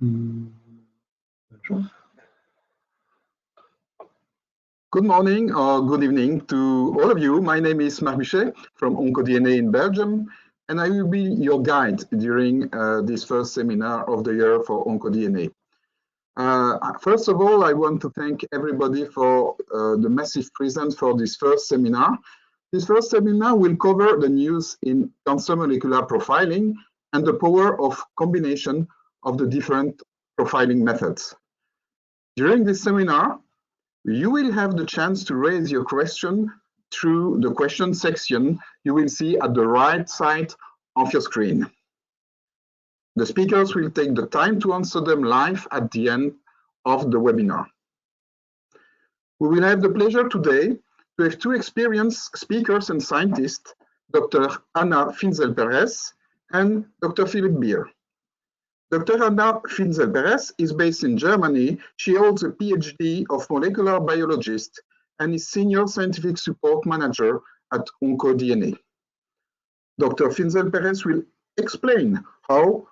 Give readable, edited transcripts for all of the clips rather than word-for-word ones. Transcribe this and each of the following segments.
Good morning or good evening to all of you. My name is Marc Buchet from OncoDNA in Belgium, and I will be your guide during this first seminar of the year for OncoDNA. First of all, I want to thank everybody for the massive presence for this first seminar. This first seminar will cover the news in cancer molecular profiling and the power of combination of the different profiling methods. During this seminar, you will have the chance to raise your question through the question section you will see at the right side of your screen. The speakers will take the time to answer them live at the end of the webinar. We will have the pleasure today to have two experienced speakers and scientists, Dr. Ana Finzel Perez and Dr. Philip Beer. Dr. Ana Finzel Perez is based in Germany. She holds a PhD of molecular biologist and is Senior Scientific Support Manager at OncoDNA. Dr. Finzel Perez will explain how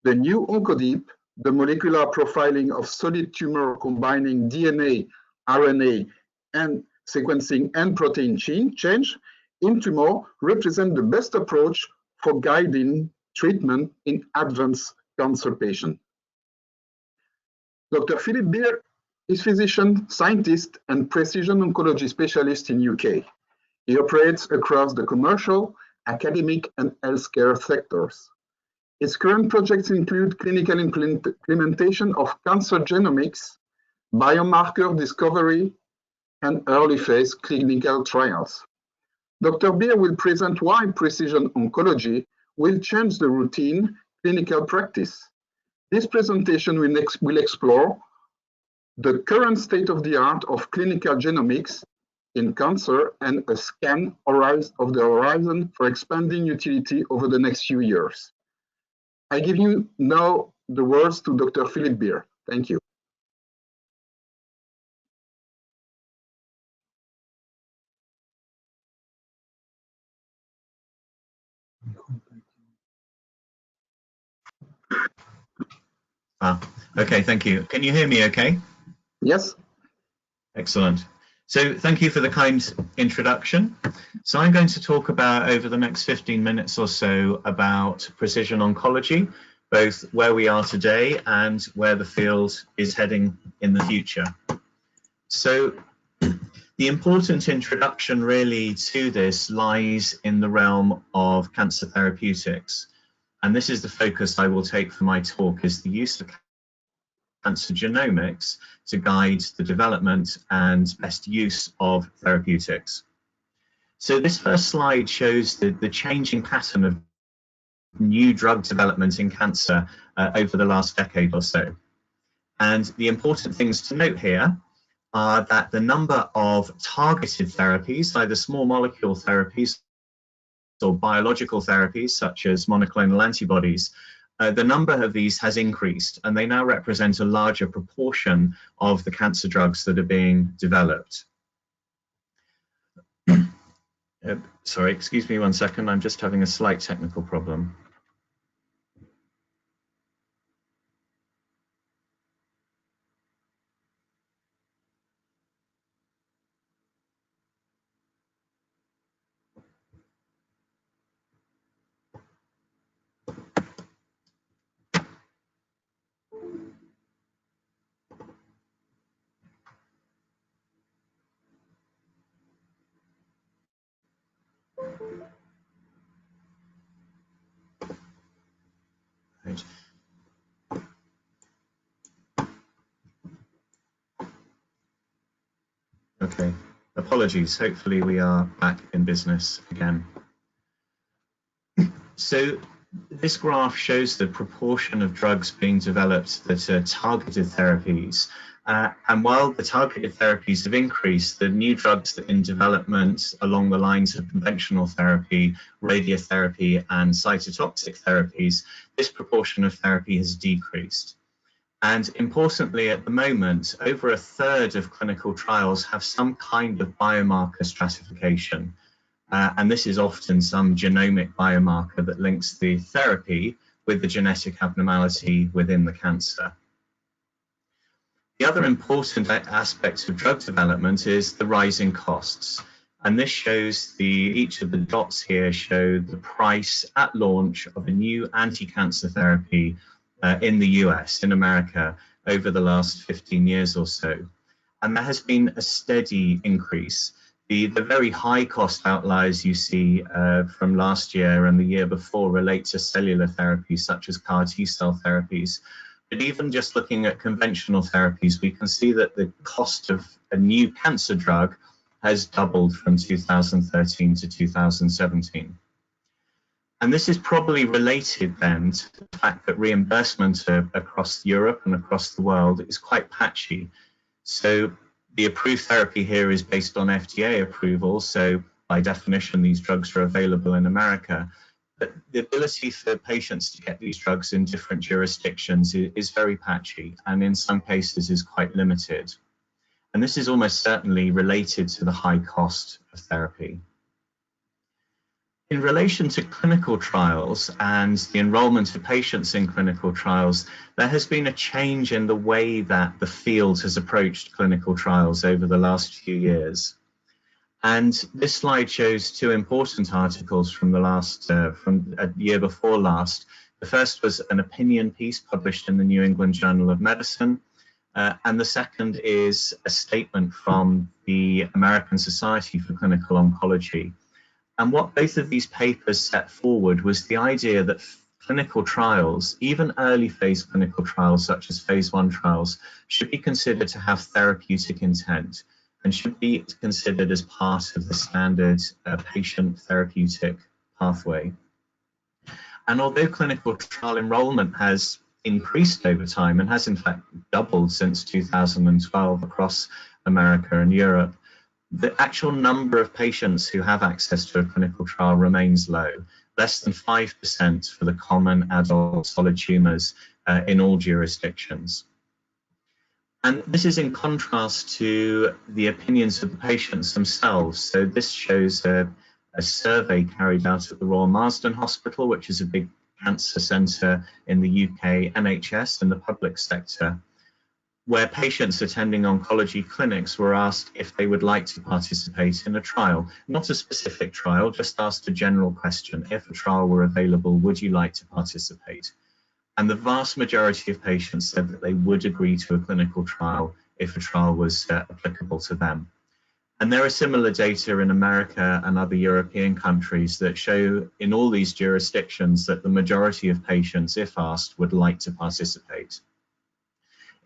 the new OncoDEEP, the molecular profiling of solid tumor combining DNA, RNA, and sequencing and protein change in tumor, represent the best approach for guiding treatment in advanced cancer patient. Dr. Philip Beer is physician, scientist, and precision oncology specialist in UK. He operates across the commercial, academic, and healthcare sectors. His current projects include clinical implementation of cancer genomics, biomarker discovery, and early phase clinical trials. Dr. Beer will present why precision oncology will change the routine clinical practice. This presentation will explore the current state of the art of clinical genomics in cancer and a scan of the horizon for expanding utility over the next few years. I give you now the words to Dr. Philip Beer. Thank you. Okay, thank you. Can you hear me okay? Yes. Excellent. So thank you for the kind introduction. So I'm going to talk about over the next 15 minutes or so about precision oncology, both where we are today and where the field is heading in the future. So the important introduction really to this lies in the realm of cancer therapeutics. And this is the focus I will take for my talk, is the use of cancer genomics to guide the development and best use of therapeutics. So this first slide shows the changing pattern of new drug development in cancer over the last decade or so. And the important things to note here are that the number of targeted therapies, either small molecule therapies or biological therapies such as monoclonal antibodies, the number of these has increased, and they now represent a larger proportion of the cancer drugs that are being developed. Sorry, excuse me one second, I'm just having a slight technical problem. Right. Okay, apologies. Hopefully we are back in business again. So this graph shows the proportion of drugs being developed that are targeted therapies. And while the targeted therapies have increased, the new drugs that are in development along the lines of conventional therapy, radiotherapy, and cytotoxic therapies, this proportion of therapy has decreased. And importantly, at the moment, over a third of clinical trials have some kind of biomarker stratification. And this is often some genomic biomarker that links the therapy with the genetic abnormality within the cancer. The other important aspect of drug development is the rising costs. And this shows each of the dots here show the price at launch of a new anti-cancer therapy in the US, in America, over the last 15 years or so. And there has been a steady increase. The very high cost outliers you see from last year and the year before relate to cellular therapies such as CAR T-cell therapies. But even just looking at conventional therapies, we can see that the cost of a new cancer drug has doubled from 2013 to 2017. And this is probably related then to the fact that reimbursement across Europe and across the world is quite patchy. So the approved therapy here is based on FDA approval, so by definition these drugs are available in America. But the ability for patients to get these drugs in different jurisdictions is very patchy, and in some cases is quite limited. And this is almost certainly related to the high cost of therapy. In relation to clinical trials and the enrollment of patients in clinical trials, there has been a change in the way that the field has approached clinical trials over the last few years. And this slide shows two important articles from from a year before last. The first was an opinion piece published in the New England Journal of Medicine, and the second is a statement from the American Society for Clinical Oncology. And what both of these papers set forward was the idea that clinical trials, even early phase clinical trials such as phase 1 trials, should be considered to have therapeutic intent and should be considered as part of the standard patient therapeutic pathway. And although clinical trial enrollment has increased over time and has in fact doubled since 2012 across America and Europe, the actual number of patients who have access to a clinical trial remains low, less than 5% for the common adult solid tumors in all jurisdictions. And this is in contrast to the opinions of the patients themselves. So this shows a survey carried out at the Royal Marsden Hospital, which is a big cancer centre in the UK NHS and the public sector, where patients attending oncology clinics were asked if they would like to participate in a trial. Not a specific trial, just asked a general question. If a trial were available, would you like to participate? And the vast majority of patients said that they would agree to a clinical trial if a trial was applicable to them. And there are similar data in America and other European countries that show in all these jurisdictions that the majority of patients, if asked, would like to participate.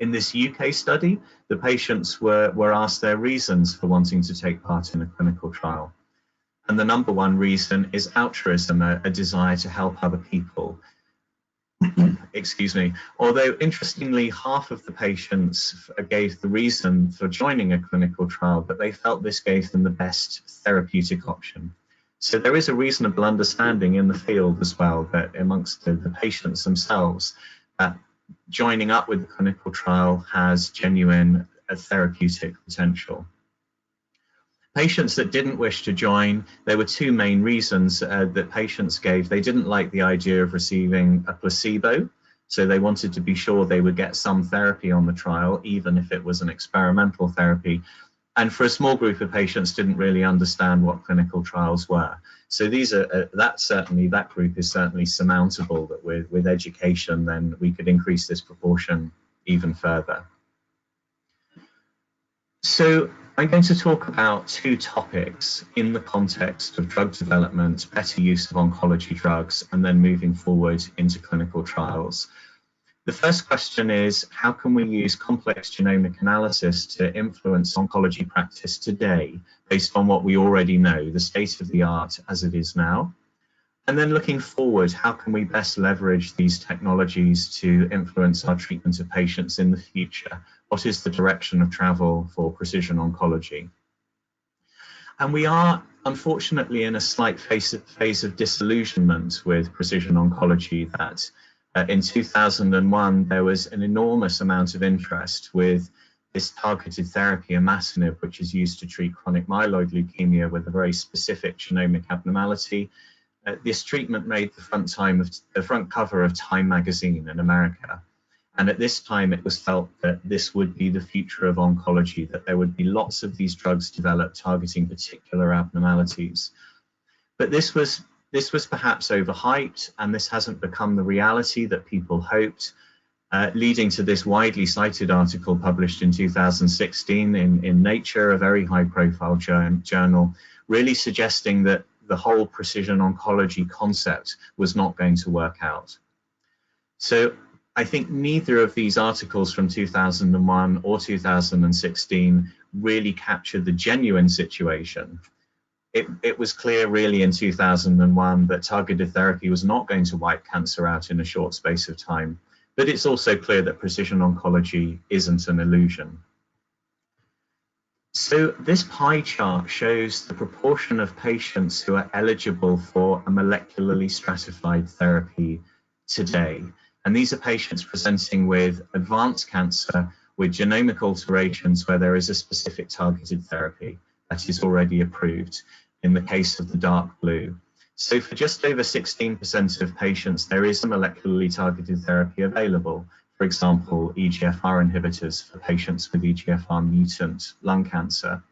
In this UK study, the patients were asked their reasons for wanting to take part in a clinical trial. And the number one reason is altruism, a desire to help other people. Excuse me. Although interestingly, half of the patients gave the reason for joining a clinical trial, but they felt this gave them the best therapeutic option. So there is a reasonable understanding in the field as well that amongst the patients themselves, that joining up with the clinical trial has genuine therapeutic potential. Patients that didn't wish to join, there were two main reasons that patients gave. They didn't like the idea of receiving a placebo, so they wanted to be sure they would get some therapy on the trial, even if it was an experimental therapy. And for a small group of patients, didn't really understand what clinical trials were. So these are that group is certainly surmountable. That with education, then we could increase this proportion even further. So I'm going to talk about two topics in the context of drug development, better use of oncology drugs, and then moving forward into clinical trials. The first question is, how can we use complex genomic analysis to influence oncology practice today based on what we already know, the state of the art as it is now? And then looking forward, how can we best leverage these technologies to influence our treatment of patients in the future? What is the direction of travel for precision oncology? And we are unfortunately in a slight phase of disillusionment with precision oncology. That in 2001, there was an enormous amount of interest with this targeted therapy, imatinib, which is used to treat chronic myeloid leukemia with a very specific genomic abnormality. this treatment made the front cover of Time magazine in America. And at this time, it was felt that this would be the future of oncology, that there would be lots of these drugs developed targeting particular abnormalities. But this was perhaps overhyped, and this hasn't become the reality that people hoped, leading to this widely cited article published in 2016 in Nature, a very high-profile journal, really suggesting that the whole precision oncology concept was not going to work out. So I think neither of these articles from 2001 or 2016 really captured the genuine situation. It was clear really in 2001 that targeted therapy was not going to wipe cancer out in a short space of time, but it's also clear that precision oncology isn't an illusion. So this pie chart shows the proportion of patients who are eligible for a molecularly stratified therapy today. And these are patients presenting with advanced cancer with genomic alterations where there is a specific targeted therapy that is already approved in the case of the dark blue. So for just over 16% of patients, there is a molecularly targeted therapy available. For example, EGFR inhibitors for patients with EGFR mutant lung cancer.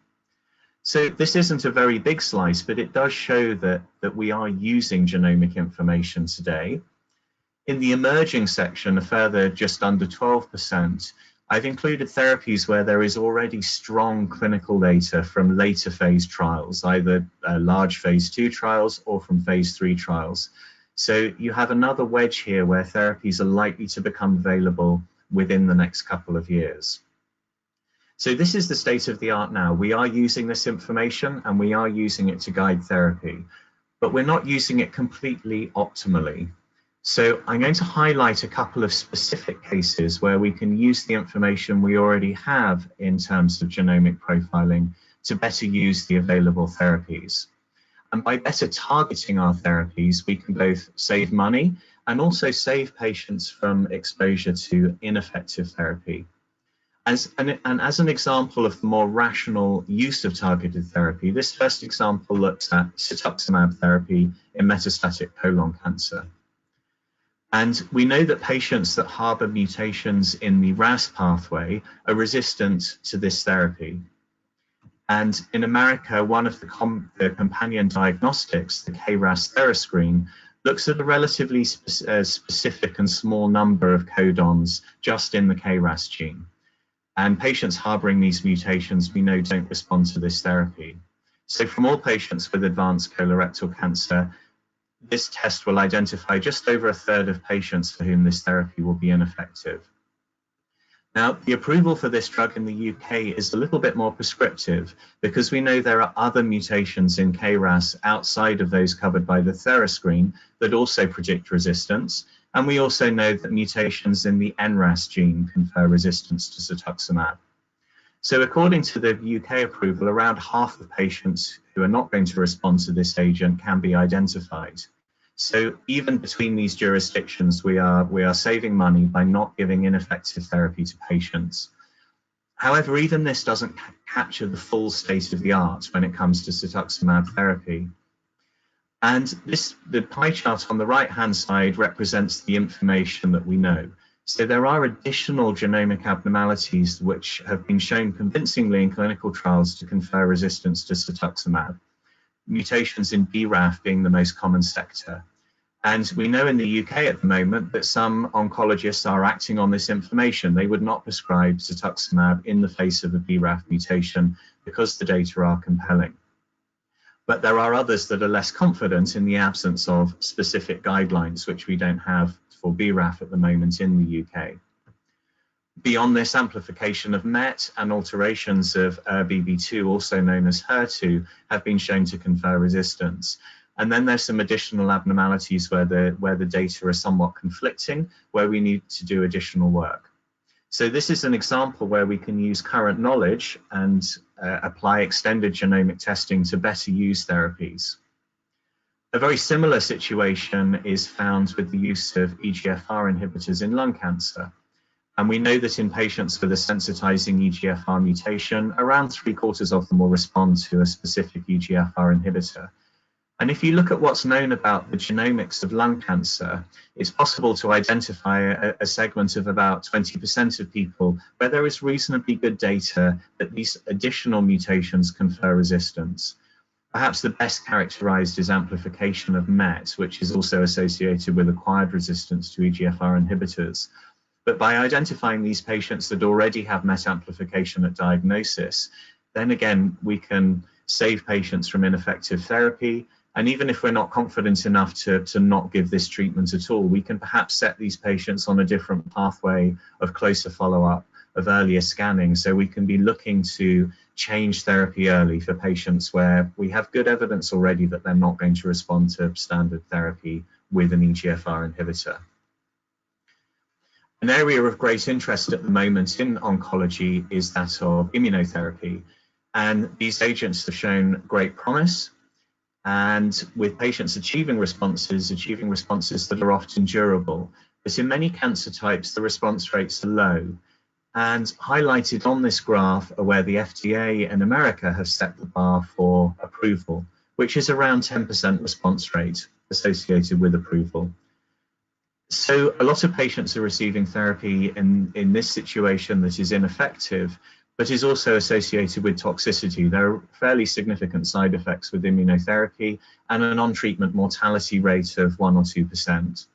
So this isn't a very big slice, but it does show that we are using genomic information today. In the emerging section, a further just under 12%, I've included therapies where there is already strong clinical data from later phase trials, either large phase 2 trials or from phase 3 trials. So you have another wedge here where therapies are likely to become available within the next couple of years. So this is the state of the art now. We are using this information and we are using it to guide therapy, but we're not using it completely optimally. So I'm going to highlight a couple of specific cases where we can use the information we already have in terms of genomic profiling to better use the available therapies. And by better targeting our therapies, we can both save money and also save patients from exposure to ineffective therapy. As an example of the more rational use of targeted therapy, this first example looks at cetuximab therapy in metastatic colon cancer. And we know that patients that harbor mutations in the RAS pathway are resistant to this therapy. And in America, one of the companion diagnostics, the KRAS TheraScreen, looks at a relatively specific and small number of codons just in the KRAS gene. And patients harboring these mutations, we know, don't respond to this therapy. So from all patients with advanced colorectal cancer, this test will identify just over a third of patients for whom this therapy will be ineffective. Now, the approval for this drug in the UK is a little bit more prescriptive because we know there are other mutations in KRAS outside of those covered by the TheraScreen that also predict resistance. And we also know that mutations in the NRAS gene confer resistance to cetuximab. So according to the UK approval, around half of patients who are not going to respond to this agent can be identified. So even between these jurisdictions, we are saving money by not giving ineffective therapy to patients. However, even this doesn't capture the full state of the art when it comes to cetuximab therapy. And the pie chart on the right-hand side represents the information that we know. So there are additional genomic abnormalities which have been shown convincingly in clinical trials to confer resistance to cetuximab, mutations in BRAF being the most common sector. And we know in the UK at the moment that some oncologists are acting on this information. They would not prescribe cetuximab in the face of a BRAF mutation because the data are compelling. But there are others that are less confident in the absence of specific guidelines, which we don't have for BRAF at the moment in the UK. Beyond this, amplification of MET and alterations of ERBB2, also known as HER2, have been shown to confer resistance. And then there's some additional abnormalities where the data are somewhat conflicting, where we need to do additional work. So this is an example where we can use current knowledge and apply extended genomic testing to better use therapies. A very similar situation is found with the use of EGFR inhibitors in lung cancer. And we know that in patients with a sensitizing EGFR mutation, around 3/4 of them will respond to a specific EGFR inhibitor. And if you look at what's known about the genomics of lung cancer, it's possible to identify a segment of about 20% of people where there is reasonably good data that these additional mutations confer resistance. Perhaps the best characterized is amplification of MET, which is also associated with acquired resistance to EGFR inhibitors. But by identifying these patients that already have MET amplification at diagnosis, then again, we can save patients from ineffective therapy. And even if we're not confident enough to not give this treatment at all, we can perhaps set these patients on a different pathway of closer follow-up, of earlier scanning. So we can be looking to change therapy early for patients where we have good evidence already that they're not going to respond to standard therapy with an EGFR inhibitor. An area of great interest at the moment in oncology is that of immunotherapy. And these agents have shown great promise. And with patients achieving responses that are often durable. But in many cancer types, the response rates are low. And highlighted on this graph are where the FDA and America have set the bar for approval, which is around 10% response rate associated with approval. So a lot of patients are receiving therapy in this situation that is ineffective, but is also associated with toxicity. There are fairly significant side effects with immunotherapy and an on-treatment mortality rate of 1 or 2%.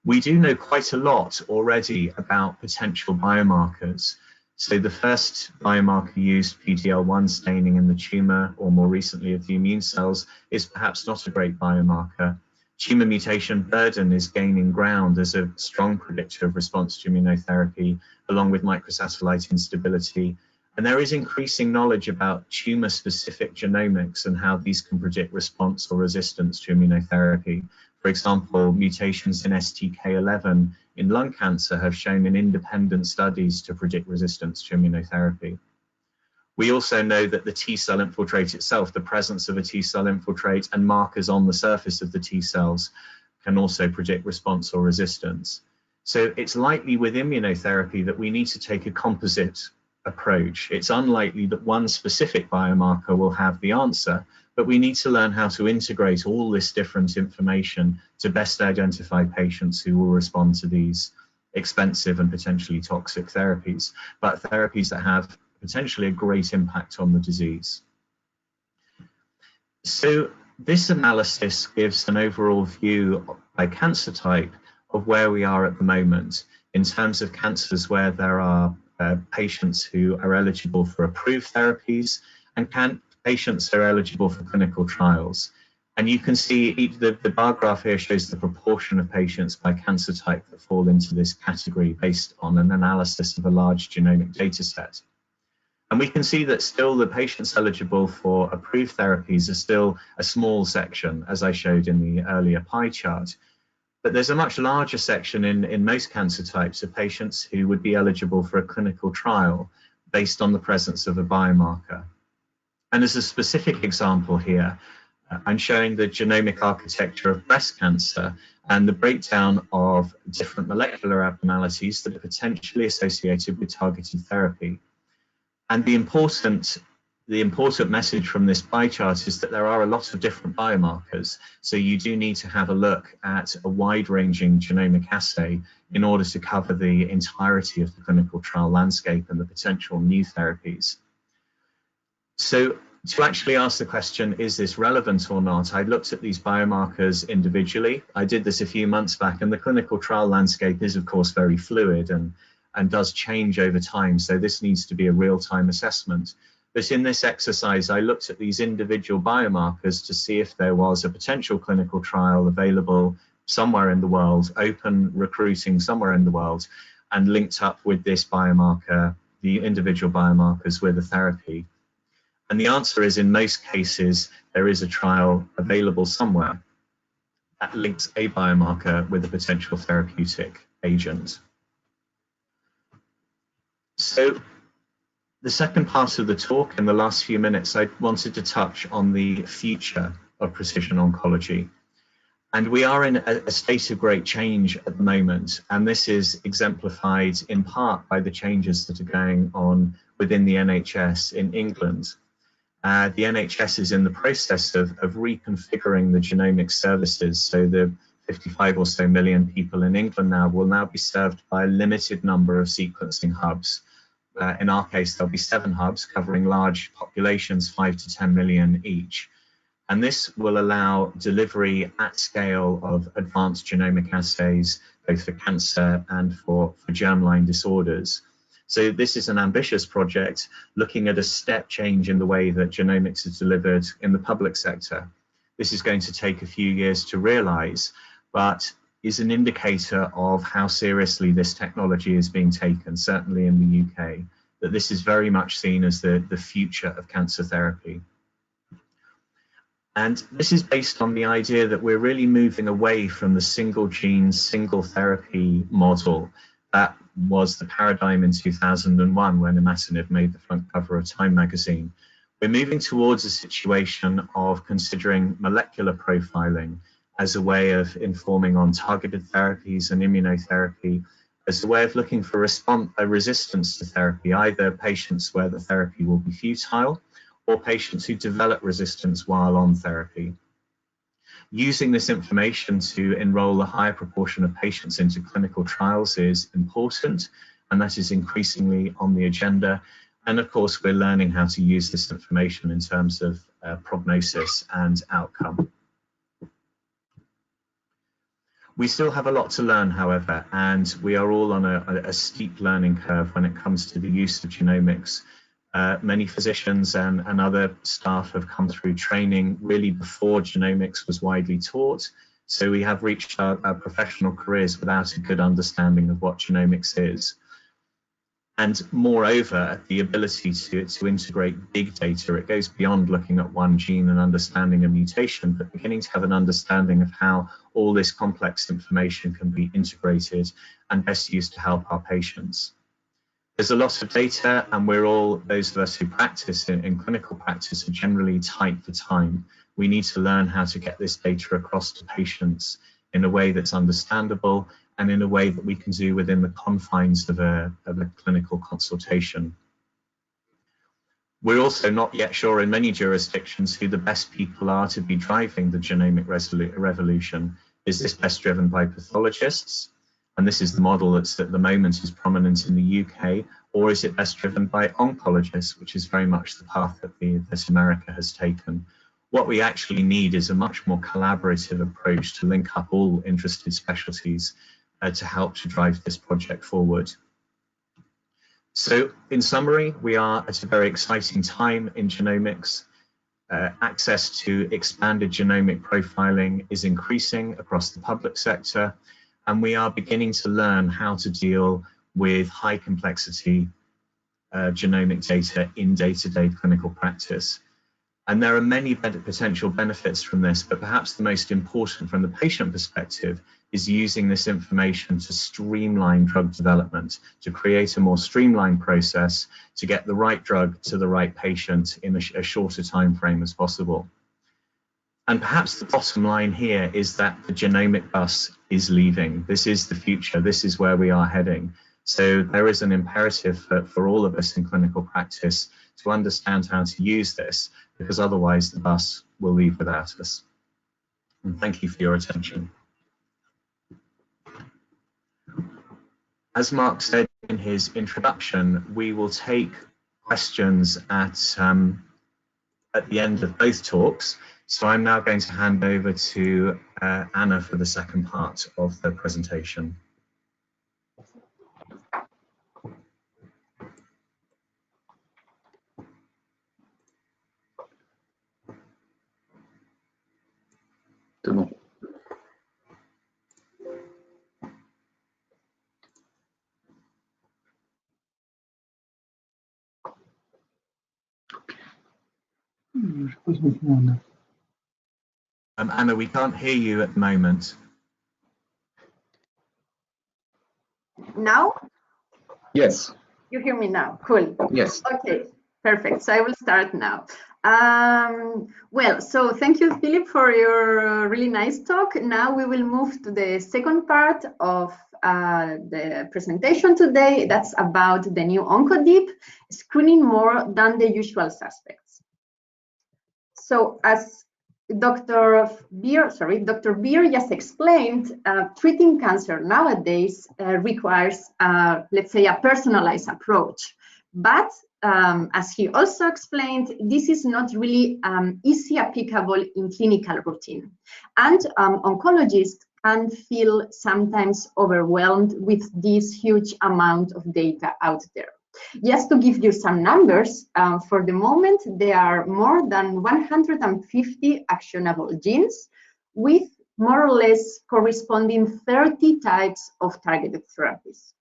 We do know quite a lot already about potential biomarkers. So the first biomarker used, PD-L1 staining in the tumor, or more recently of the immune cells, is perhaps not a great biomarker. Tumor mutation burden is gaining ground as a strong predictor of response to immunotherapy, along with microsatellite instability. And there is increasing knowledge about tumor-specific genomics and how these can predict response or resistance to immunotherapy. For example, mutations in STK11 in lung cancer have shown in independent studies to predict resistance to immunotherapy. We also know that the T-cell infiltrate itself, the presence of a T-cell infiltrate and markers on the surface of the T-cells can also predict response or resistance. So it's likely with immunotherapy that we need to take a composite approach. It's unlikely that one specific biomarker will have the answer, but we need to learn how to integrate all this different information to best identify patients who will respond to these expensive and potentially toxic therapies, but therapies that have potentially a great impact on the disease. So this analysis gives an overall view by cancer type of where we are at the moment in terms of cancers where there are patients who are eligible for approved therapies and patients who are eligible for clinical trials. And you can see the bar graph here shows the proportion of patients by cancer type that fall into this category based on an analysis of a large genomic data set. And we can see that still the patients eligible for approved therapies are still a small section, as I showed in the earlier pie chart. But there's a much larger section in most cancer types of patients who would be eligible for a clinical trial based on the presence of a biomarker. And as a specific example here, I'm showing the genomic architecture of breast cancer and the breakdown of different molecular abnormalities that are potentially associated with targeted therapy. And the important message from this pie chart is that there are a lot of different biomarkers. So you do need to have a look at a wide-ranging genomic assay in order to cover the entirety of the clinical trial landscape and the potential new therapies. So to actually ask the question, is this relevant or not? I looked at these biomarkers individually. I did this a few months back, and the clinical trial landscape is, of course, very fluid and does change over time. So this needs to be a real-time assessment. But in this exercise, I looked at these individual biomarkers to see if there was a potential clinical trial available somewhere in the world, open recruiting somewhere in the world, and linked up with this biomarker, the individual biomarkers with a therapy. And the answer is, in most cases, there is a trial available somewhere that links a biomarker with a potential therapeutic agent. So the second part of the talk, in the last few minutes, I wanted to touch on the future of precision oncology. And we are in a state of great change at the moment, and this is exemplified in part by the changes that are going on within the NHS in England. The NHS is in the process of reconfiguring the genomic services, so the 55 or so million people in England will now be served by a limited number of sequencing hubs. In our case, there'll be 7 hubs covering large populations, 5 to 10 million each. And this will allow delivery at scale of advanced genomic assays, both for cancer and for germline disorders. So this is an ambitious project looking at a step change in the way that genomics is delivered in the public sector. This is going to take a few years to realize, but is an indicator of how seriously this technology is being taken, certainly in the UK, that this is very much seen as the future of cancer therapy. And this is based on the idea that we're really moving away from the single gene, single therapy model that was the paradigm in 2001 when imatinib made the front cover of Time magazine. We're moving towards a situation of considering molecular profiling as a way of informing on targeted therapies and immunotherapy, as a way of looking for a resistance to therapy, either patients where the therapy will be futile or patients who develop resistance while on therapy. Using this information to enroll a higher proportion of patients into clinical trials is important, and that is increasingly on the agenda. And of course, we're learning how to use this information in terms of prognosis and outcome. We still have a lot to learn, however, and we are all on a steep learning curve when it comes to the use of genomics. Many physicians and other staff have come through training really before genomics was widely taught. So we have reached our professional careers without a good understanding of what genomics is. And moreover, the ability to integrate big data, it goes beyond looking at one gene and understanding a mutation, but beginning to have an understanding of how all this complex information can be integrated and best used to help our patients. There's a lot of data, and those of us who practice in clinical practice are generally tight for time. We need to learn how to get this data across to patients in a way that's understandable and in a way that we can do within the confines of a clinical consultation. We're also not yet sure in many jurisdictions who the best people are to be driving the genomic revolution. Is this best driven by pathologists? And this is the model that's at the moment is prominent in the UK, or is it best driven by oncologists, which is very much the path that America has taken? What we actually need is a much more collaborative approach to link up all interested specialties to help to drive this project forward. So in summary, we are at a very exciting time in genomics. Access to expanded genomic profiling is increasing across the public sector, and we are beginning to learn how to deal with high complexity genomic data in day-to-day clinical practice. And there are many potential benefits from this, but perhaps the most important from the patient perspective is using this information to streamline drug development, to create a more streamlined process to get the right drug to the right patient in a shorter time frame as possible. And perhaps the bottom line here is that the genomic bus is leaving. This is the future. This is where we are heading. So there is an imperative for all of us in clinical practice to understand how to use this, because otherwise the bus will leave without us. And thank you for your attention. As Mark said in his introduction, we will take questions at the end of both talks. So I'm now going to hand over to Anna for the second part of the presentation. Anna, we can't hear you at the moment. Now? Yes. You hear me now? Cool. Yes. Okay, perfect. So I will start now. Well, so thank you, Philip, for your really nice talk. Now we will move to the second part of the presentation today. That's about the new OncoDEEP, screening more than the usual suspects. So as Dr. Beer just explained, treating cancer nowadays requires, let's say, a personalized approach. But as he also explained, this is not really easy applicable in clinical routine. And oncologists can feel sometimes overwhelmed with this huge amount of data out there. Just to give you some numbers, for the moment, there are more than 150 actionable genes with more or less corresponding 30 types of targeted therapies.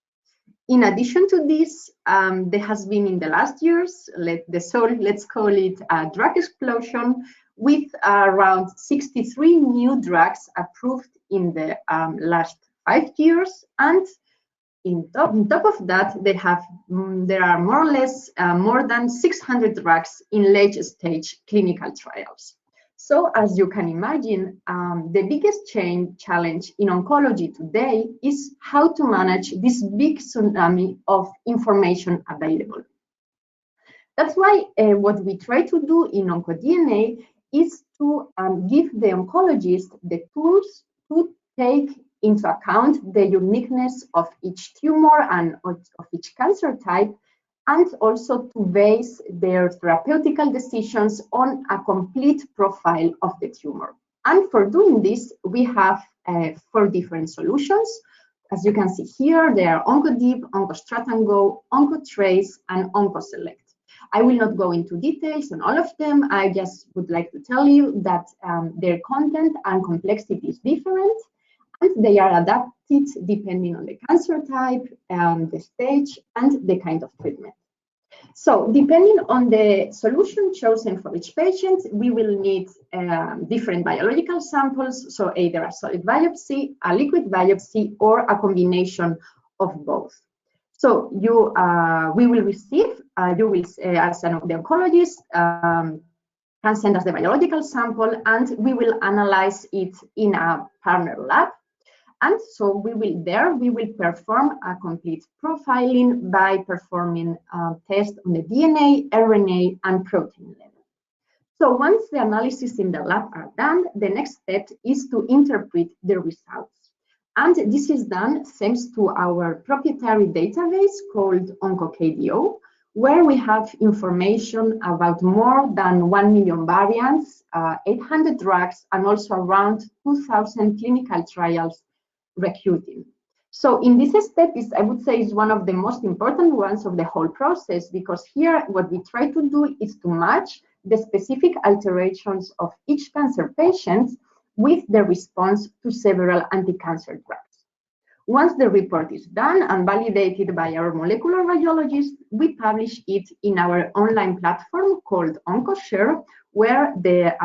In addition to this, there has been in the last years, let's call it a drug explosion, with around 63 new drugs approved in the last 5 years, and on top of that, there are more or less more than 600 drugs in late-stage clinical trials. So, as you can imagine, the biggest challenge in oncology today is how to manage this big tsunami of information available. That's why what we try to do in OncoDNA is to give the oncologist the tools to take into account the uniqueness of each tumor and of each cancer type, and also to base their therapeutical decisions on a complete profile of the tumor. And for doing this, we have 4 different solutions. As you can see here, they are OncoDEEP, OncoStrat&Go, OncoTrace, and OncoSelect. I will not go into details on all of them. I just would like to tell you that their content and complexity is different, and they are adapted depending on the cancer type, the stage, and the kind of treatment. So, depending on the solution chosen for each patient, we will need different biological samples, so either a solid biopsy, a liquid biopsy, or a combination of both. So, we will receive, as the oncologist, can send us the biological sample, and we will analyze it in a partner lab. And so we will perform a complete profiling by performing tests on the DNA, RNA, and protein level. So once the analysis in the lab are done, the next step is to interpret the results. And this is done thanks to our proprietary database called OncoKDO, where we have information about more than 1 million variants, 800 drugs, and also around 2,000 clinical trials recruiting. So in this step, I would say, is one of the most important ones of the whole process, because here what we try to do is to match the specific alterations of each cancer patient with the response to several anti-cancer drugs. Once the report is done and validated by our molecular radiologist, we publish it in our online platform called OncoShare, where the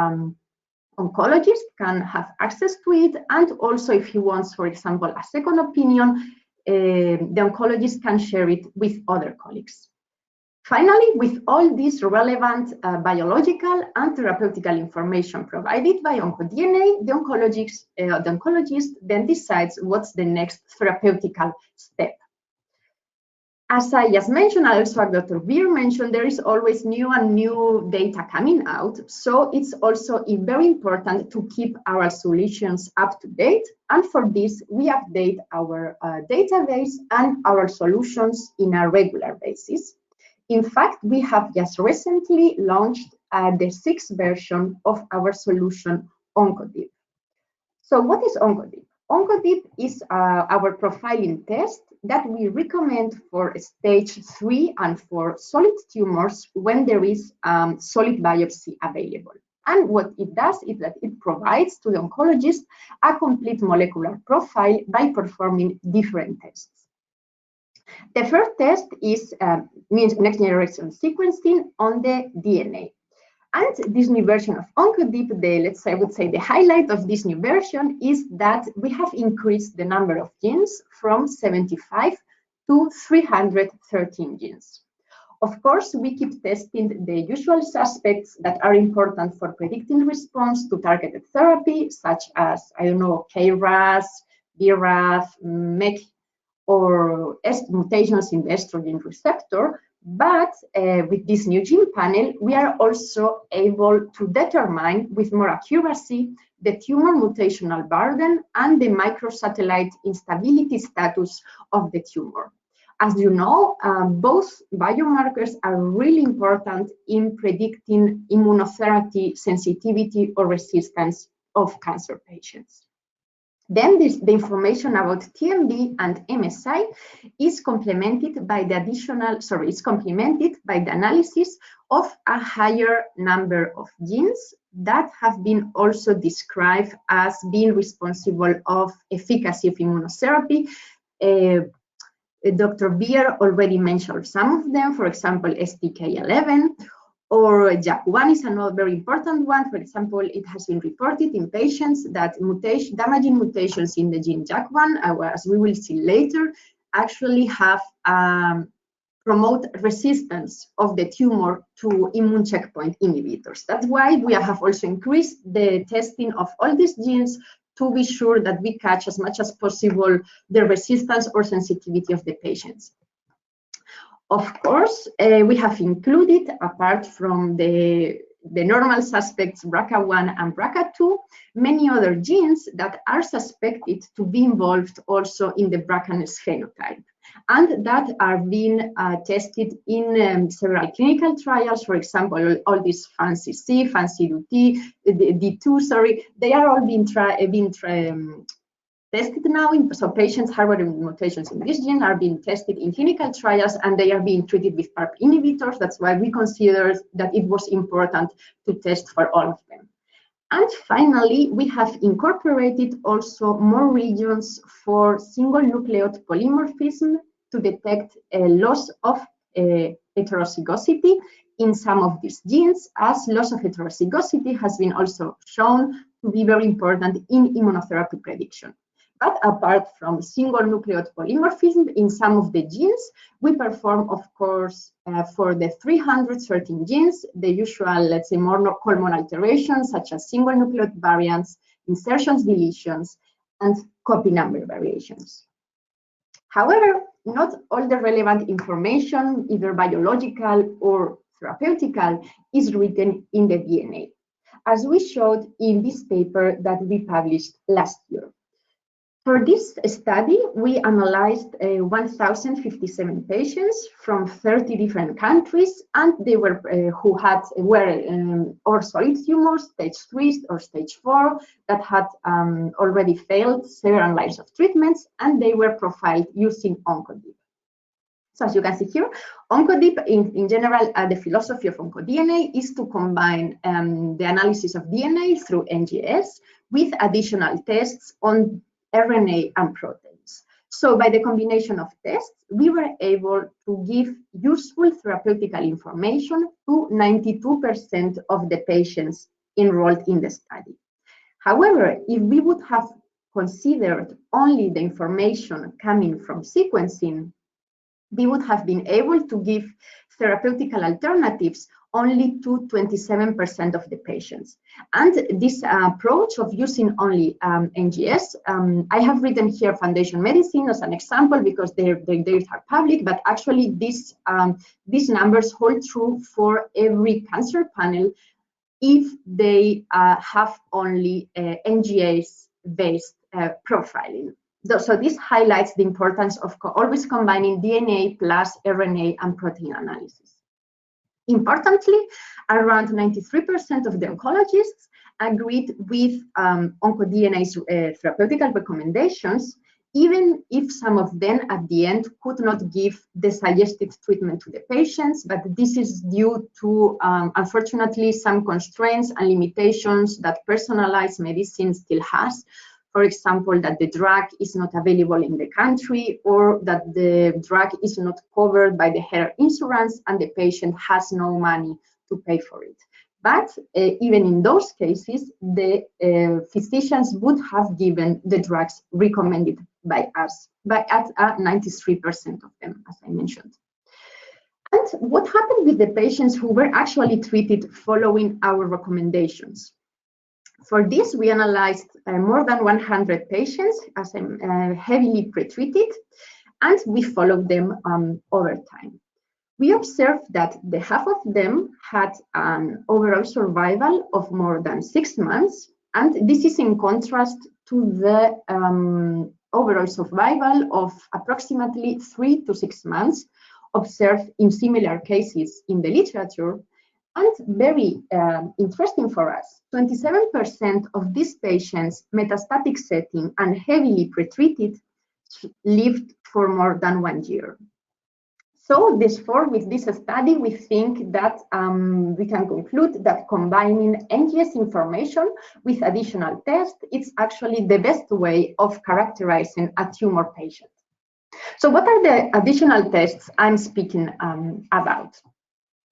oncologist can have access to it, and also if he wants, for example, a second opinion, the oncologist can share it with other colleagues. Finally, with all this relevant biological and therapeutical information provided by OncoDNA, the oncologist then decides what's the next therapeutical step. As I just mentioned, also Dr. Beer mentioned, there is always new data coming out. So it's also very important to keep our solutions up to date. And for this, we update our database and our solutions in a regular basis. In fact, we have just recently launched the 6th version of our solution, OncoDEEP. So what is OncoDEEP? OncoDEEP is our profiling test that we recommend for stage 3 and for solid tumors when there is solid biopsy available. And what it does is that it provides to the oncologist a complete molecular profile by performing different tests. The first test means next generation sequencing on the DNA. And this new version of OncoDEEP, I would say the highlight of this new version is that we have increased the number of genes from 75 to 313 genes. Of course, we keep testing the usual suspects that are important for predicting response to targeted therapy, such as, KRAS, BRAF, MEK, or mutations in the estrogen receptor. But with this new gene panel, we are also able to determine with more accuracy the tumor mutational burden and the microsatellite instability status of the tumor. As you know, both biomarkers are really important in predicting immunotherapy sensitivity or resistance of cancer patients. Then the information about TMB and MSI is complemented by the analysis of a higher number of genes that have been also described as being responsible of efficacy of immunotherapy. Dr. Beer already mentioned some of them, for example, STK11, or JAK1 is another very important one. For example, it has been reported in patients that damaging mutations in the gene JAK1, as we will see later, actually have promote resistance of the tumor to immune checkpoint inhibitors. That's why we have also increased the testing of all these genes to be sure that we catch as much as possible the resistance or sensitivity of the patients. Of course, we have included, apart from the normal suspects BRCA1 and BRCA2, many other genes that are suspected to be involved also in the BRCA phenotype, and that are being tested in several clinical trials. For example, all these fancy C, fancy D2, sorry, they are all being tested now. So patients harboring mutations in this gene are being tested in clinical trials, and they are being treated with PARP inhibitors. That's why we considered that it was important to test for all of them. And finally, we have incorporated also more regions for single nucleotide polymorphism to detect a loss of heterozygosity in some of these genes, as loss of heterozygosity has been also shown to be very important in immunotherapy prediction. But apart from single nucleotide polymorphism in some of the genes, we perform, of course, for the 313 genes, the usual, let's say, more hormonal alterations, such as single nucleotide variants, insertions, deletions, and copy number variations. However, not all the relevant information, either biological or therapeutical, is written in the DNA, as we showed in this paper that we published last year. For this study, we analyzed 1,057 patients from 30 different countries, and they were or solid tumors, stage 3 or stage 4, that had already failed several lines of treatments, and they were profiled using OncoDEEP. So as you can see here, OncoDEEP, in general, the philosophy of OncoDNA is to combine the analysis of DNA through NGS with additional tests on RNA and proteins. So by the combination of tests, we were able to give useful therapeutical information to 92% of the patients enrolled in the study. However, if we would have considered only the information coming from sequencing, we would have been able to give therapeutical alternatives only to 27% of the patients. And this approach of using only NGS, I have written here Foundation Medicine as an example because their data are public, but actually these numbers hold true for every cancer panel if they have only NGS-based profiling. So this highlights the importance of always combining DNA plus RNA and protein analysis. Importantly, around 93% of the oncologists agreed with OncoDNA's therapeutical recommendations, even if some of them at the end could not give the suggested treatment to the patients, but this is due to, unfortunately, some constraints and limitations that personalized medicine still has. For example, that the drug is not available in the country, or that the drug is not covered by the health insurance and the patient has no money to pay for it. But even in those cases, the physicians would have given the drugs recommended by us, at 93% of them, as I mentioned. And what happened with the patients who were actually treated following our recommendations? For this, we analyzed more than 100 patients as heavily pretreated, and we followed them over time. we observed that the half of them had an overall survival of more than 6 months, and this is in contrast to the overall survival of approximately 3 to 6 months observed in similar cases in the literature. And very interesting for us, 27% of these patients, metastatic setting and heavily pretreated, lived for more than 1 year. So therefore, with this study, we think that we can conclude that combining NGS information with additional tests is actually the best way of characterizing a tumor patient. So what are the additional tests I'm speaking about,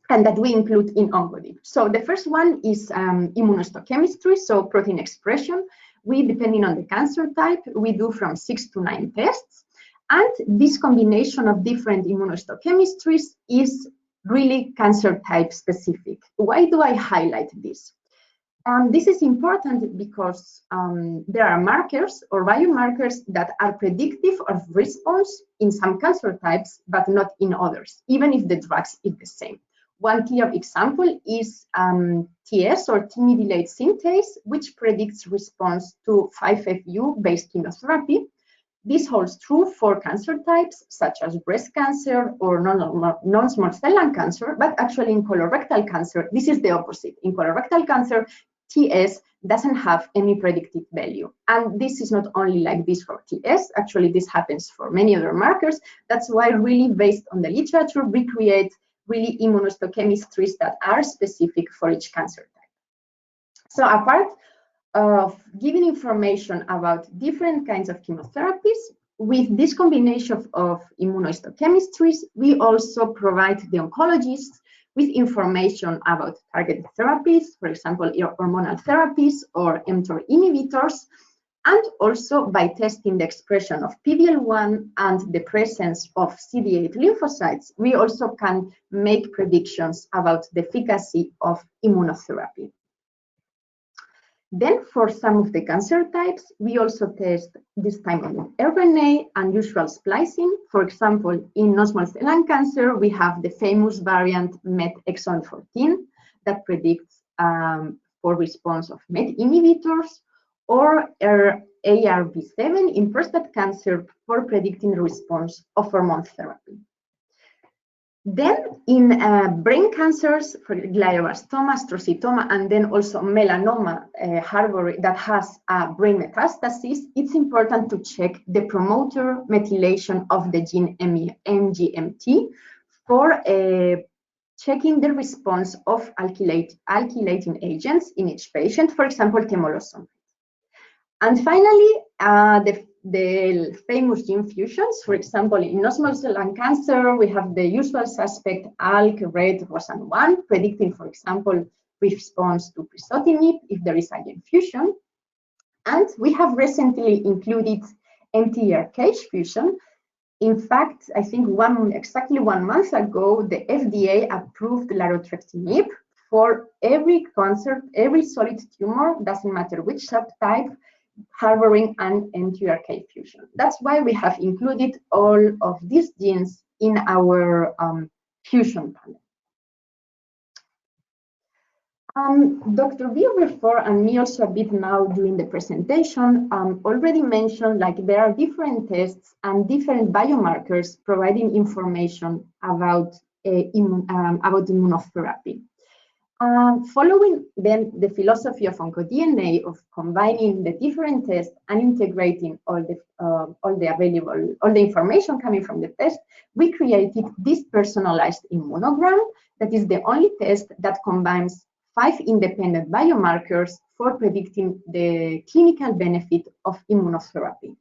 and that we include in OncoDEEP? So the first one is immunohistochemistry, so protein expression. We, depending on the cancer type, we do from 6 to 9 tests. And this combination of different immunohistochemistries is really cancer type specific. Why do I highlight this? This is important because there are markers or biomarkers that are predictive of response in some cancer types, but not in others, even if the drugs is the same. One clear example is TS or T-midulated synthase, which predicts response to 5-FU-based chemotherapy. This holds true for cancer types such as breast cancer or non-small cell lung cancer, but actually in colorectal cancer, this is the opposite. In colorectal cancer, TS doesn't have any predictive value. And this is not only like this for TS, actually this happens for many other markers. That's why really based on the literature, we create really immunohistochemistries that are specific for each cancer type. So apart of giving information about different kinds of chemotherapies, with this combination of immunohistochemistries, we also provide the oncologists with information about targeted therapies, for example, hormonal therapies or mTOR inhibitors, and also by testing the expression of PD-L1 and the presence of CD8 lymphocytes, we also can make predictions about the efficacy of immunotherapy. Then for some of the cancer types, we also test this time on RNA and usual splicing. For example, in non-small cell lung cancer, we have the famous variant MET exon 14 that predicts for response of MET inhibitors, or ARV7 in prostate cancer for predicting response of hormone therapy. Then in brain cancers, for glioblastoma, astrocytoma, and then also melanoma that has brain metastasis, it's important to check the promoter methylation of the gene MGMT for checking the response of alkylating agents in each patient, for example, temolizumab. And finally, the famous gene fusions. For example, in non-small cell lung cancer, we have the usual suspect ALK-RET-ROS1, predicting, for example, response to crizotinib if there is a gene fusion. And we have recently included MTR-KH fusion. In fact, I think exactly 1 month ago, the FDA approved larotrectinib for every cancer, every solid tumor, doesn't matter which subtype, harboring an MTR-KH fusion. That's why we have included all of these genes in our fusion panel. Dr. before, and me also a bit now during the presentation, already mentioned like there are different tests and different biomarkers providing information about immunotherapy. Following then the philosophy of OncoDNA of combining the different tests and integrating all the information coming from the test, we created this personalized immunogram that is the only test that combines 5 independent biomarkers for predicting the clinical benefit of immunotherapy.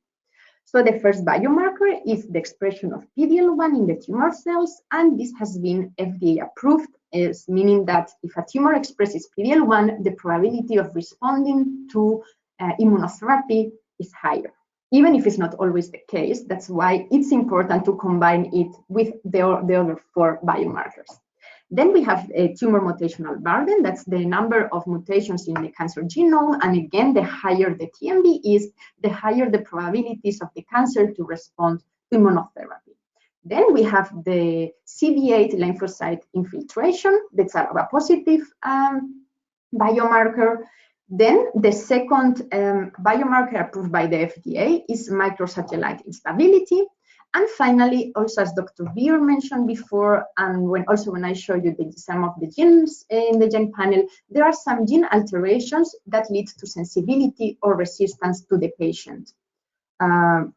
So the first biomarker is the expression of PD-L1 in the tumor cells, and this has been FDA approved, meaning that if a tumor expresses PD-L1, the probability of responding to immunotherapy is higher, even if it's not always the case. That's why it's important to combine it with the other 4 biomarkers. Then we have a tumor mutational burden. That's the number of mutations in the cancer genome. And again, the higher the TMB is, the higher the probabilities of the cancer to respond to immunotherapy. Then we have the CD8 lymphocyte infiltration. That's a positive biomarker. Then the second biomarker approved by the FDA is microsatellite instability. And finally, also as Dr. Beer mentioned before, and when I show you some of the genes in the gene panel, there are some gene alterations that lead to sensibility or resistance to the patient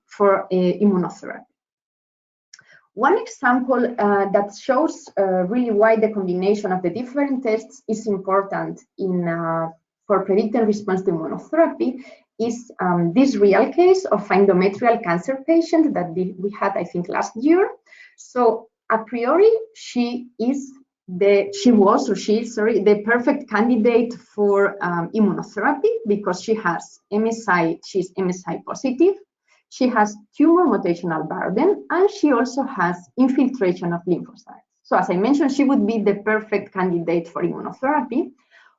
for immunotherapy. One example that shows really why the combination of the different tests is important for predicting response to immunotherapy is this real case of endometrial cancer patient that we had, I think, last year. So a priori, she is the perfect candidate for immunotherapy because she has MSI, she's MSI positive. She has tumor mutational burden, and she also has infiltration of lymphocytes. So as I mentioned, she would be the perfect candidate for immunotherapy,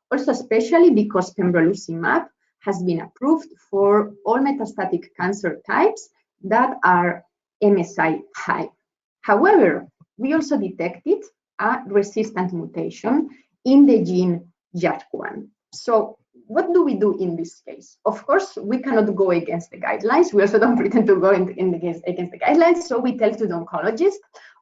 also especially because pembrolizumab has been approved for all metastatic cancer types that are MSI high. However, we also detected a resistant mutation in the gene JAK1. So what do we do in this case? Of course, we cannot go against the guidelines. We also don't pretend to go against the guidelines. So we tell to the oncologist,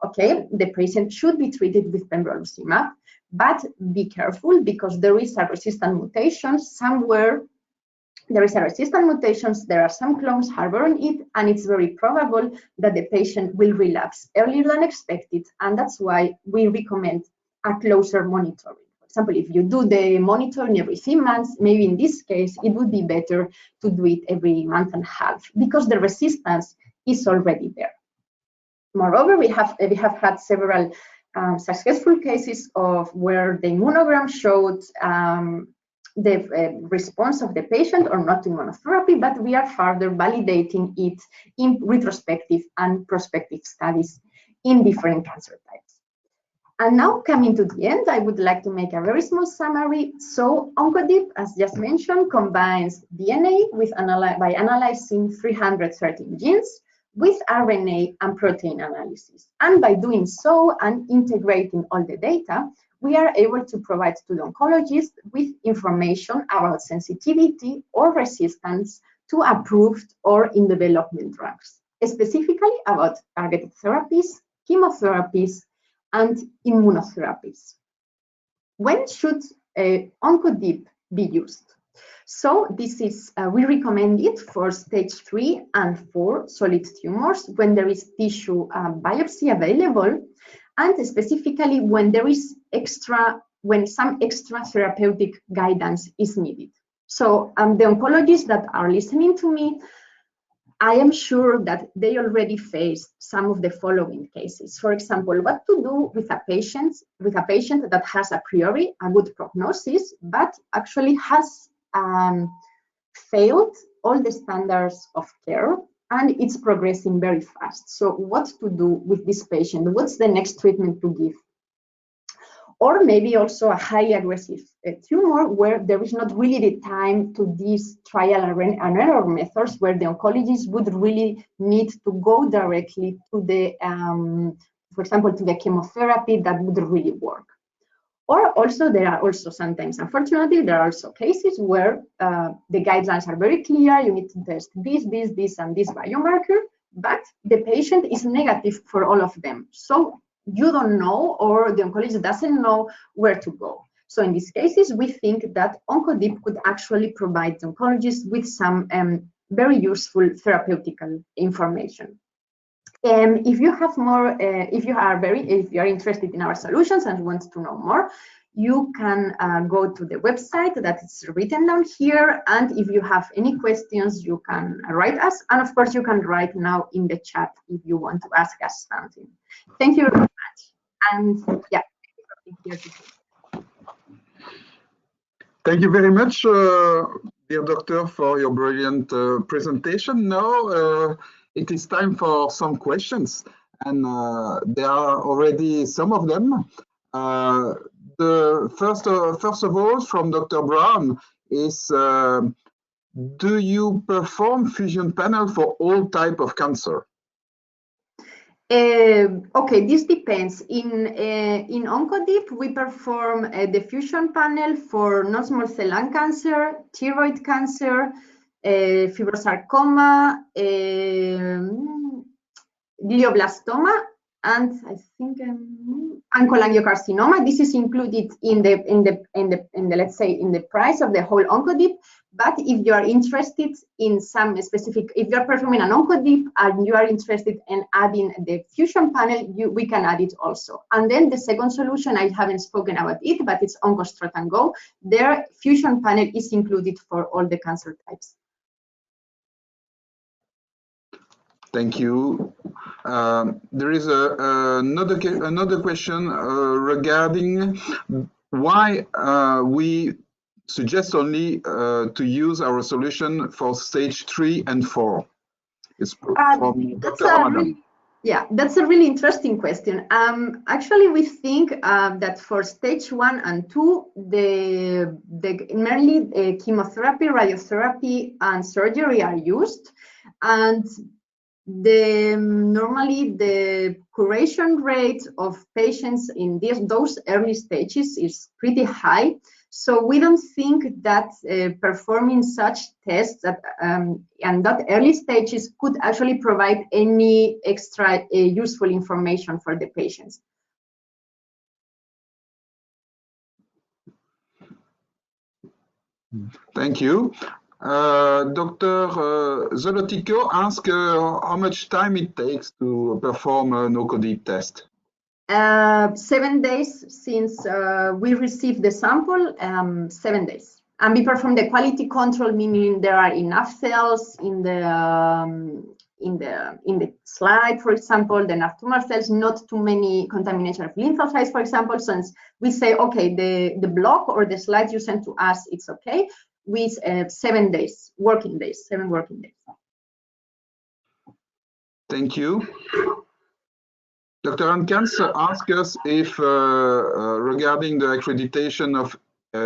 okay, the patient should be treated with pembrolizumab, but be careful because there is a resistant mutation somewhere. There is a resistant mutation, there are some clones harboring it, and it's very probable that the patient will relapse earlier than expected, and that's why we recommend a closer monitoring. For example, if you do the monitoring every 3 months, maybe in this case, it would be better to do it every month and a half because the resistance is already there. Moreover, we have had several successful cases of where the Immunogram showed the response of the patient or not to immunotherapy, but we are further validating it in retrospective and prospective studies in different cancer types. And now coming to the end, I would like to make a very small summary. So OncoDEEP, as just mentioned, combines DNA by analyzing 313 genes with RNA and protein analysis. And by doing so and integrating all the data, we are able to provide to the oncologist with information about sensitivity or resistance to approved or in development drugs, specifically about targeted therapies, chemotherapies, and immunotherapies. When should OncoDEEP be used? So this is, we recommend it for stage 3 and 4 solid tumors when there is tissue biopsy available, and specifically when there is some extra therapeutic guidance is needed. So the oncologists that are listening to me, I am sure that they already faced some of the following cases. For example, what to do with a patient that has a priori a good prognosis, but actually has failed all the standards of care, and it's progressing very fast. So what to do with this patient? What's the next treatment to give? Or maybe also a highly aggressive tumor where there is not really the time to these trial and error methods, where the oncologist would really need to go directly to the, for example, to the chemotherapy that would really work. Or also, there are also sometimes, unfortunately, there are also cases where the guidelines are very clear. You need to test this, and this biomarker, but the patient is negative for all of them. So you don't know, or the oncologist doesn't know where to go. So in these cases, we think that OncoDEEP could actually provide the oncologist with some very useful therapeutic information. If you have more, if you are interested in our solutions and want to know more, you can go to the website that is written down here. And if you have any questions, you can write us. And of course, you can write now in the chat if you want to ask us something. Thank you very much. And yeah, thank you very much, dear doctor, for your brilliant presentation. Now, it is time for some questions, and there are already some of them. The first of all, from Dr. Brown, is do you perform fusion panel for all type of cancer? Okay, this depends. In OncoDEEP, we perform the fusion panel for non-small cell lung cancer, thyroid cancer, fibrosarcoma, glioblastoma, and I think and cholangiocarcinoma. This is included in the let's say in the price of the whole OncoDEEP. But if you are interested in some specific, if you are performing an OncoDEEP and you are interested in adding the fusion panel, we can add it also. And then the second solution, I haven't spoken about it, but it's OncoStrat and Go. Their fusion panel is included for all the cancer types. Thank you. There is another question regarding why we suggest only to use our solution for stage 3 and 4. It's from Dr. Ramadan. Yeah, that's a really interesting question. Actually, we think that for stage 1 and 2, mainly chemotherapy, radiotherapy, and surgery are used, and normally the curation rate of patients in those early stages is pretty high. So we don't think that performing such tests and that early stages could actually provide any extra useful information for the patients. Thank you. Dr. Zolotico asked how much time it takes to perform an OncoDEEP test. 7 days since we received the sample, 7 days. And we perform the quality control, meaning there are enough cells in the slide, for example, the enough tumor cells, not too many contamination of lymphocytes, for example. Since we say, okay, the block or the slide you sent to us, it's okay, with 7 days, working days, 7 working days. Thank you. Dr. Ankans asked us if, regarding the accreditation of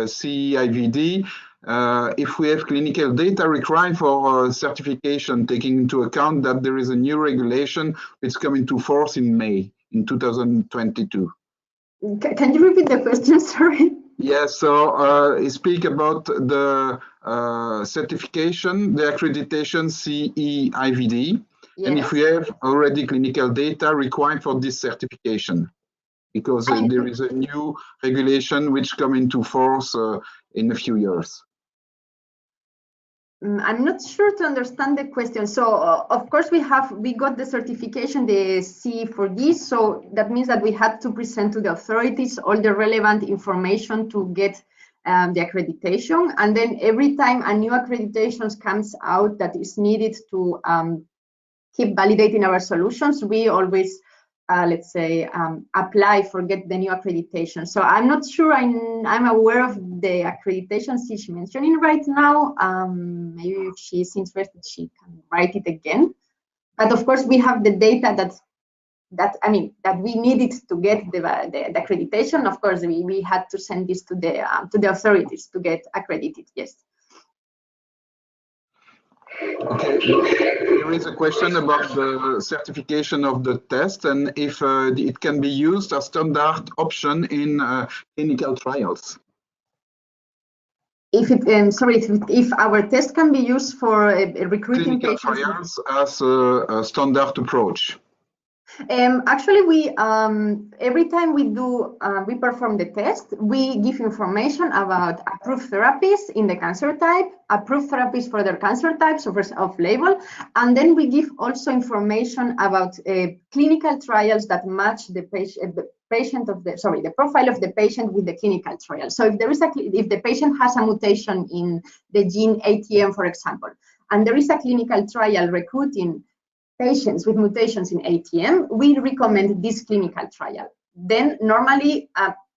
CE-IVD, if we have clinical data required for certification, taking into account that there is a new regulation which is coming to force in May in 2022. Can you repeat the question? Sorry. Yes, so you speak about the certification, the accreditation CE-IVD, yes. And if we have already clinical data required for this certification, because there is a new regulation which come into force in a few years. I'm not sure to understand the question. So of course we got the certification, the CE for this. So that means that we had to present to the authorities all the relevant information to get the accreditation. And then every time a new accreditation comes out that is needed to keep validating our solutions, we always let's say apply for get the new accreditation. So I'm not sure I'm aware of the accreditation she's mentioning right now. Maybe if she's interested, she can write it again. But of course, we have the data that we needed to get the accreditation. Of course, we had to send this to the authorities to get accredited. Yes. Okay, there is a question about the certification of the test and if it can be used as standard option in clinical trials. If if our test can be used for recruiting clinical patients trials as a standard approach. Actually, we every time we perform the test, we give information about approved therapies in the cancer type, approved therapies for their cancer types of label, and then we give also information about clinical trials that match the profile of the patient with the clinical trial. So if the patient has a mutation in the gene ATM, for example, and there is a clinical trial recruiting patients with mutations in ATM, we recommend this clinical trial. Then normally,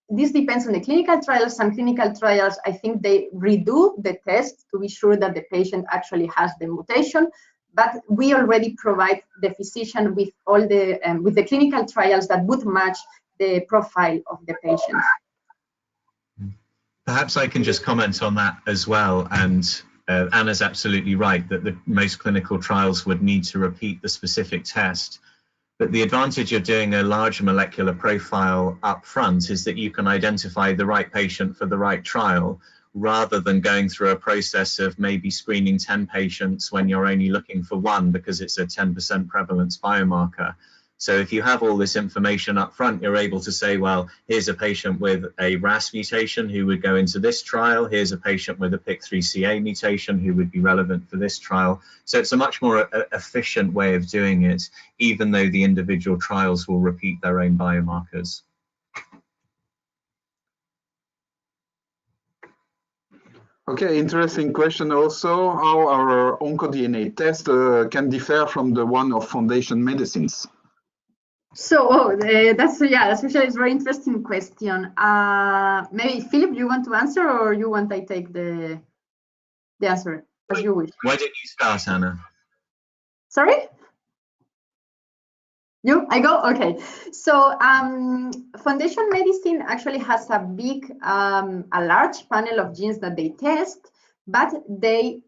this depends on the clinical trials. Some clinical trials, I think they redo the test to be sure that the patient actually has the mutation, but we already provide the physician with all the with the clinical trials that would match the profile of the patient. Perhaps I can just comment on that as well. And Anna's absolutely right that most clinical trials would need to repeat the specific test. But the advantage of doing a large molecular profile up front is that you can identify the right patient for the right trial, rather than going through a process of maybe screening 10 patients when you're only looking for one because it's a 10% prevalence biomarker. So if you have all this information up front, you're able to say, well, here's a patient with a RAS mutation who would go into this trial. Here's a patient with a PIK3CA mutation who would be relevant for this trial. So it's a much more efficient way of doing it, even though the individual trials will repeat their own biomarkers. Okay, interesting question also, how our OncoDNA test can differ from the one of Foundation Medicines. So that's actually a very interesting question. Maybe Philip, you want to answer, or you want I take the answer as you wish? Why don't you start, Anna? Sorry? I go? Okay. So Foundation Medicine actually has a large panel of genes that they test, but they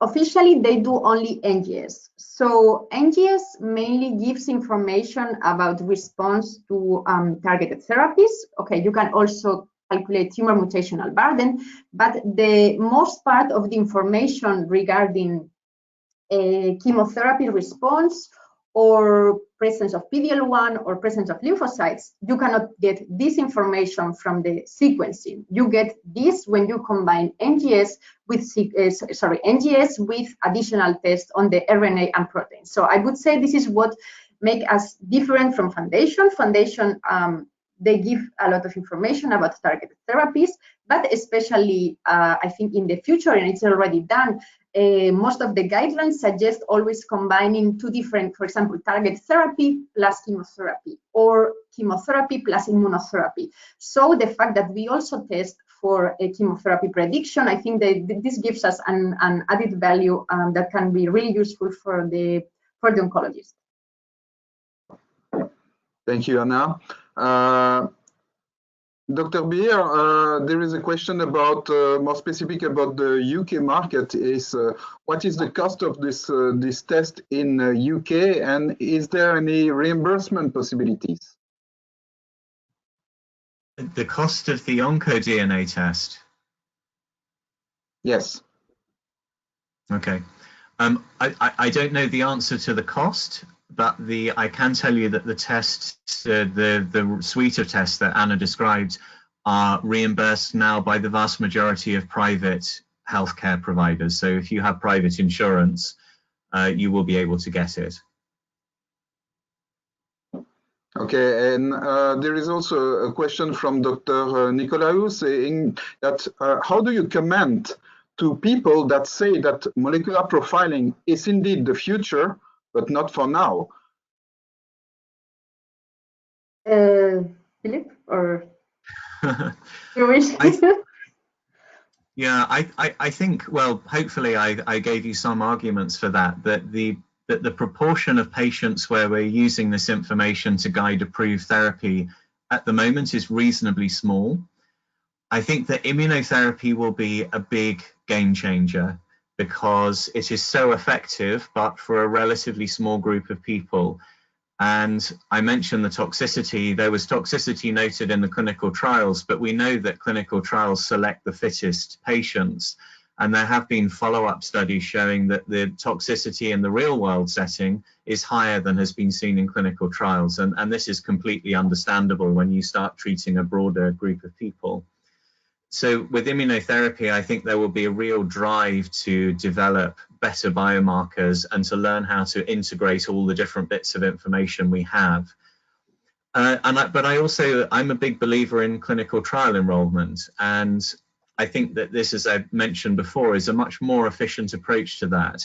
officially they do only NGS. So NGS mainly gives information about response to targeted therapies. Okay, you can also calculate tumor mutational burden, but the most part of the information regarding chemotherapy response or presence of PD-L1 or presence of lymphocytes, you cannot get this information from the sequencing. You get this when you combine NGS with additional tests on the RNA and protein. So I would say this is what makes us different from Foundation. Foundation, they give a lot of information about targeted therapies, but especially I think in the future, and it's already done, most of the guidelines suggest always combining two different, for example, target therapy plus chemotherapy, or chemotherapy plus immunotherapy. So the fact that we also test for a chemotherapy prediction, I think that this gives us an added value that can be really useful for the oncologist. Thank you, Anna. Dr. Beer, there is a question about more specific about the UK market. What is the cost of this test in UK, and is there any reimbursement possibilities? The cost of the OncoDNA test? Yes. Okay. I don't know the answer to the cost, but I can tell you that the tests, the suite of tests that Anna described, are reimbursed now by the vast majority of private healthcare providers. So if you have private insurance, you will be able to get it. Okay, and there is also a question from Dr. Nicolaou saying that how do you comment to people that say that molecular profiling is indeed the future, but not for now? Philip, or you wish? Yeah, I think, well, hopefully I gave you some arguments for that the proportion of patients where we're using this information to guide approved therapy at the moment is reasonably small. I think that immunotherapy will be a big game changer because it is so effective, but for a relatively small group of people. And I mentioned the toxicity. There was toxicity noted in the clinical trials, but we know that clinical trials select the fittest patients. And there have been follow-up studies showing that the toxicity in the real-world setting is higher than has been seen in clinical trials. And this is completely understandable when you start treating a broader group of people. So with immunotherapy, I think there will be a real drive to develop better biomarkers and to learn how to integrate all the different bits of information we have. But I'm a big believer in clinical trial enrollment. And I think that this, as I mentioned before, is a much more efficient approach to that.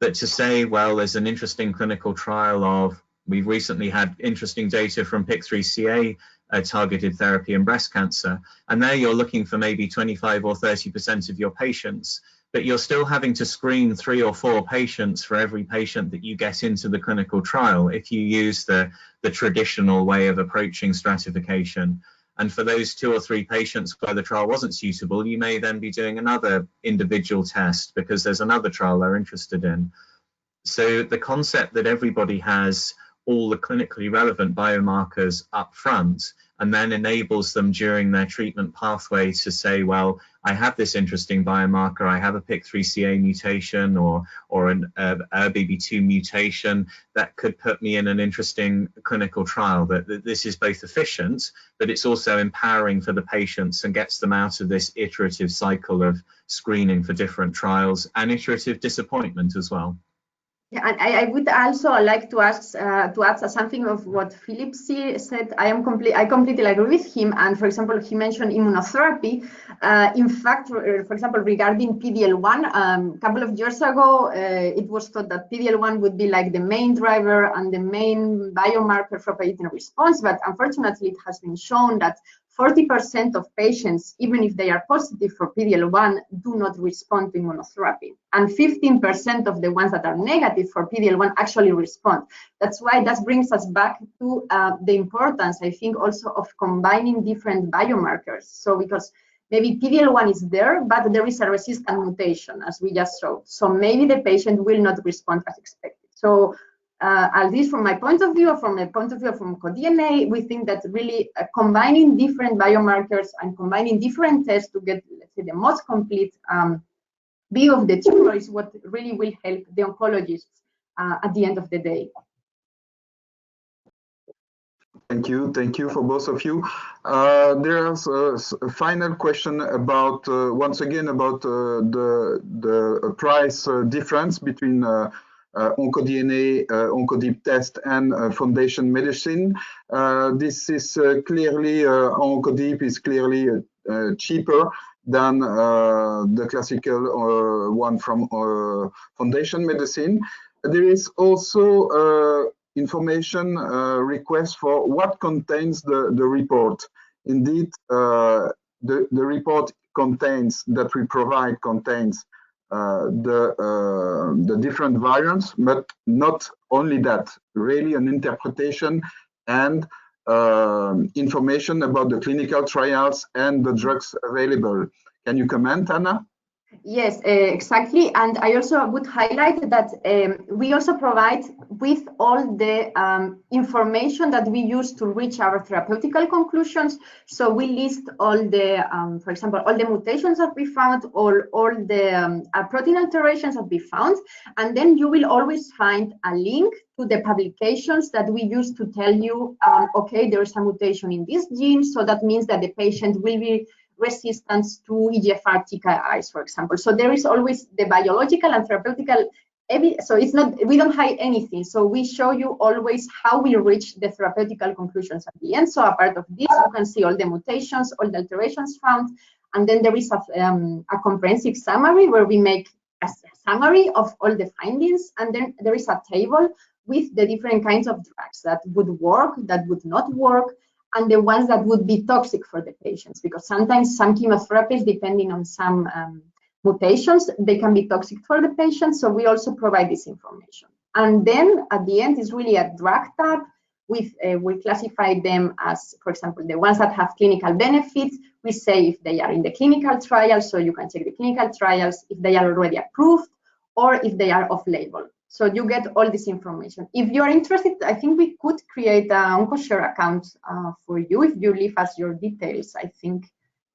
That to say, well, there's an interesting clinical trial of, we've recently had interesting data from PIK3CA targeted therapy in breast cancer. And there you're looking for maybe 25 or 30% of your patients, but you're still having to screen 3 or 4 patients for every patient that you get into the clinical trial if you use the traditional way of approaching stratification. And for those 2 or 3 patients where the trial wasn't suitable, you may then be doing another individual test because there's another trial they're interested in. So the concept that everybody has all the clinically relevant biomarkers up front, and then enables them during their treatment pathway to say, well, I have this interesting biomarker, I have a PIK3CA mutation or an ERBB2 mutation that could put me in an interesting clinical trial. That this is both efficient, but it's also empowering for the patients and gets them out of this iterative cycle of screening for different trials and iterative disappointment as well. Yeah, and I would also like to ask to add something of what Philip said. I completely agree with him. And for example, he mentioned immunotherapy. In fact, for example, regarding PD-L1, a couple of years ago, it was thought that PD-L1 would be like the main driver and the main biomarker for predicting response. But unfortunately, it has been shown that 40% of patients, even if they are positive for PD-L1, do not respond to immunotherapy. And 15% of the ones that are negative for PD-L1 actually respond. That's why that brings us back to the importance, I think, also of combining different biomarkers. So because maybe PD-L1 is there, but there is a resistant mutation, as we just showed. So maybe the patient will not respond as expected. So at least from my point of view, or from the point of view from OncoDNA, we think that really combining different biomarkers and combining different tests to get, let's say, the most complete view of the tumor is what really will help the oncologists at the end of the day. Thank you for both of you. There's a final question about, once again, about the price difference between OncoDNA, OncoDEEP test and Foundation Medicine. This is clearly, OncoDEEP is clearly cheaper than the classical one from Foundation Medicine. There is also information request for what contains the report. Indeed, the report contains, that we provide, contains the different variants, but not only that, really an interpretation and information about the clinical trials and the drugs available. Can you comment, Anna? Yes, exactly. And I also would highlight that we also provide with all the information that we use to reach our therapeutical conclusions. So we list all the, for example, all the mutations that we found, all the protein alterations that we found. And then you will always find a link to the publications that we use to tell you, okay, there is a mutation in this gene. So that means that the patient will be resistance to EGFR TKIs, for example. So there is always the biological and therapeutical evidence. So it's not, we don't hide anything. So we show you always how we reach the therapeutical conclusions at the end. So a part of this, you can see all the mutations, all the alterations found. And then there is a comprehensive summary where we make a summary of all the findings. And then there is a table with the different kinds of drugs that would work, that would not work, and the ones that would be toxic for the patients, because sometimes some chemotherapies, depending on some mutations, they can be toxic for the patient. So we also provide this information. And then at the end is really a drug tab. We classify them as, for example, the ones that have clinical benefits. We say if they are in the clinical trials, so you can check the clinical trials, if they are already approved, or if they are off-label. So you get all this information. If you're interested, I think we could create an OncoShare account for you if you leave us your details. I think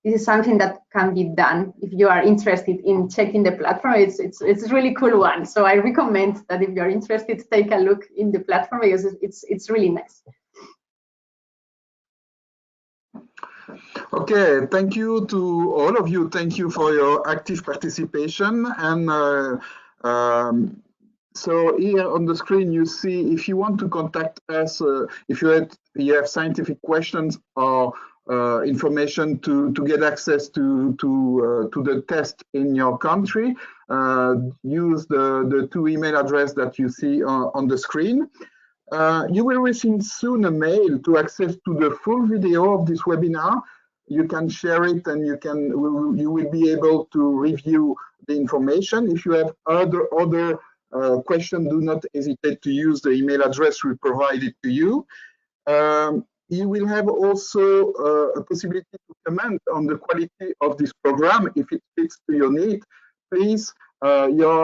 this is something that can be done if you are interested in checking the platform. It's a really cool one. So I recommend that if you're interested, take a look in the platform because it's really nice. Okay, thank you to all of you. Thank you for your active participation. And so here on the screen, you see if you want to contact us, if you have scientific questions or information to get access to the test in your country, use the two email addresses that you see on the screen. You will receive soon a mail to access to the full video of this webinar. You can share it and you will be able to review the information. If you have other question, do not hesitate to use the email address we provided to you. You will have also a possibility to comment on the quality of this program. If it fits to your need, please, your